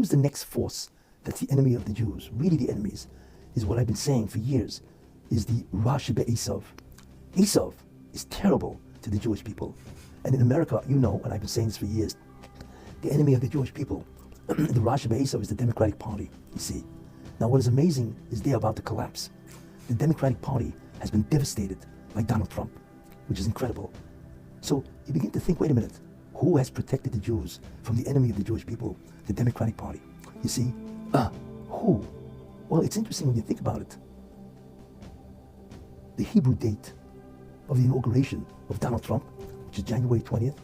who's the next force that's the enemy of the Jews? Really the enemies is what I've been saying for years, is the Rash Esau. Esau is terrible to the Jewish people. And in America, you know, and I've been saying this for years, the enemy of the Jewish people, the Rash Esau, is the Democratic Party, you see. Now what is amazing is they're about to collapse. The Democratic Party has been devastated by Donald Trump, which is incredible. So you begin to think, wait a minute, who has protected the Jews from the enemy of the Jewish people? The Democratic Party. You see, who? Well, it's interesting when you think about it. The Hebrew date of the inauguration of Donald Trump, which is January 20th,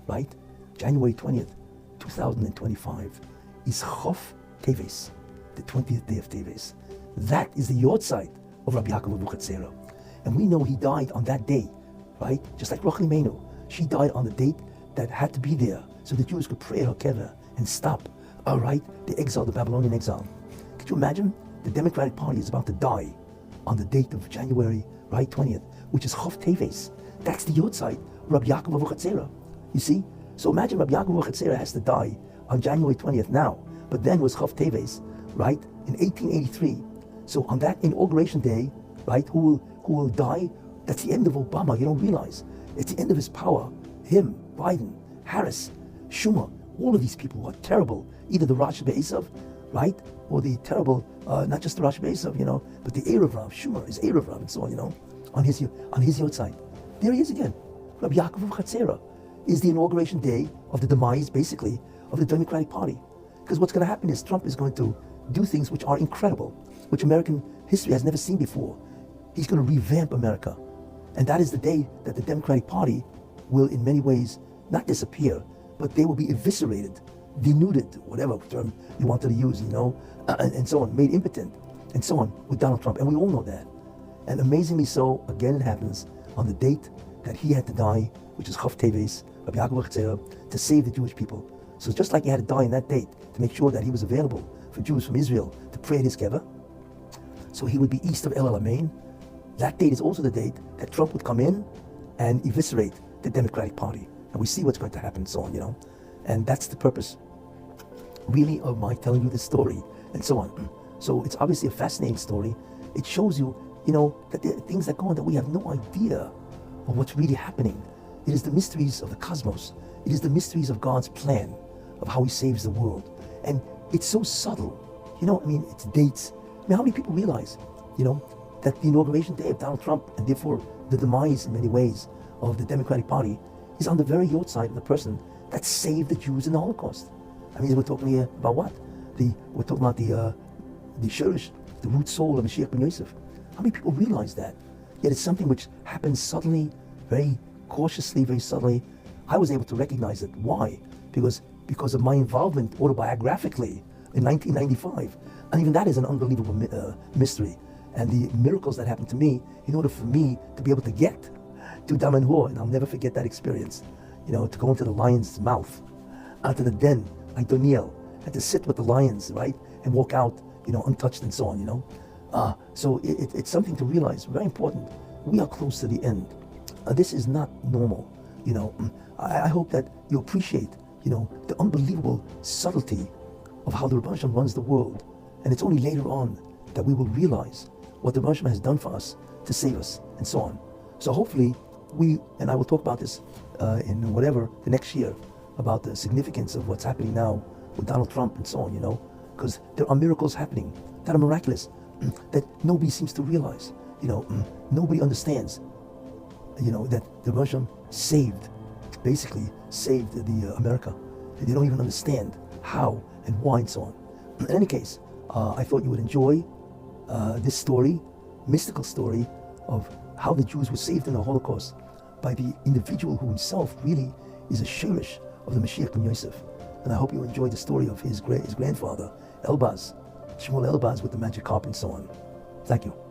right? January 20th, 2025, is Chof Teves, the 20th day of Teves. That is the Yortzeit of Rabbi Yaakov Avuchatzera. And we know he died on that day, right? Just like Rachel Imenu. She died on the date that had to be there so the Jews could pray her kever and stop, all right, the exile, the Babylonian exile. Could you imagine? The Democratic Party is about to die on the date of January, right, 20th, which is Chof Teves. That's the Yortzeit of Rabbi Yaakov Avuchatzera. You see? So imagine Rabbi Yaakov Avuchatzera has to die on January 20th now, but then was Chof Teves, right, in 1883. So on that inauguration day, right, who will die? That's the end of Obama. You don't realize. It's the end of his power. Him, Biden, Harris, Schumer, all of these people are terrible. Either the Rash Esau, right, or the terrible, not just the Rash Esau, you know, but the Erev Rav, Schumer is Erev Rav, and so on, you know, on his Yortzeit. There he is again. Rabbi Yaakov Avuchatzera is the inauguration day of the demise, basically, of the Democratic Party. Because what's going to happen is Trump is going to do things which are incredible, which American history has never seen before. He's going to revamp America. And that is the day that the Democratic Party will, in many ways, not disappear, but they will be eviscerated, denuded, whatever term you wanted to use, you know, and so on, made impotent, and so on, with Donald Trump. And we all know that. And amazingly so, again it happens on the date that he had to die, which is Chof Teves, Rabbi Yaakov Avuchatzera, to save the Jewish people. So just like he had to die on that date to make sure that he was available for Jews from Israel to pray at his kever, so he would be east of El Alamein. That date is also the date that Trump would come in and eviscerate the Democratic Party. And we see what's going to happen and so on, you know. And that's the purpose, really, of my telling you this story and so on. So it's obviously a fascinating story. It shows you, you know, that there are things that go on that we have no idea of what's really happening. It is the mysteries of the cosmos. It is the mysteries of God's plan of how he saves the world. And it's so subtle. You know, I mean, it's dates. I mean, how many people realize, you know, that the inauguration day of Donald Trump, and therefore the demise in many ways of the Democratic Party, is on the very Yortzeit of the person that saved the Jews in the Holocaust. I mean, we're talking here about what? We're talking about the Shurish, the root soul of Mashiach ben Yosef. How many people realize that? Yet it's something which happens suddenly, very cautiously, very subtly. I was able to recognize it. Why? Because of my involvement autobiographically in 1995. And even that is an unbelievable mystery. And the miracles that happened to me in order for me to be able to get to Dam and Hor, and I'll never forget that experience, you know, to go into the lion's mouth, out to the den, like Daniel, and to sit with the lions, right, and walk out, you know, untouched and so on, you know. So it's something to realize, very important. We are close to the end. This is not normal, you know. I hope that you appreciate, you know, the unbelievable subtlety of how the Rebbe Hashem runs the world. And it's only later on that we will realize what the Rebbe Hashem has done for us to save us, and so on. So hopefully and I will talk about this in whatever, the next year, about the significance of what's happening now with Donald Trump and so on, you know, because there are miracles happening that are miraculous, that nobody seems to realize, you know, nobody understands, you know, that the Rebbe Hashem basically saved the America. They don't even understand how and why and so on. In any case, I thought you would enjoy this story, mystical story of how the Jews were saved in the Holocaust by the individual who himself really is a shirish of the Mashiach ben Yosef. And I hope you enjoy the story of his grandfather, Elbaz, Shmuel Elbaz, with the magic harp and so on. Thank you.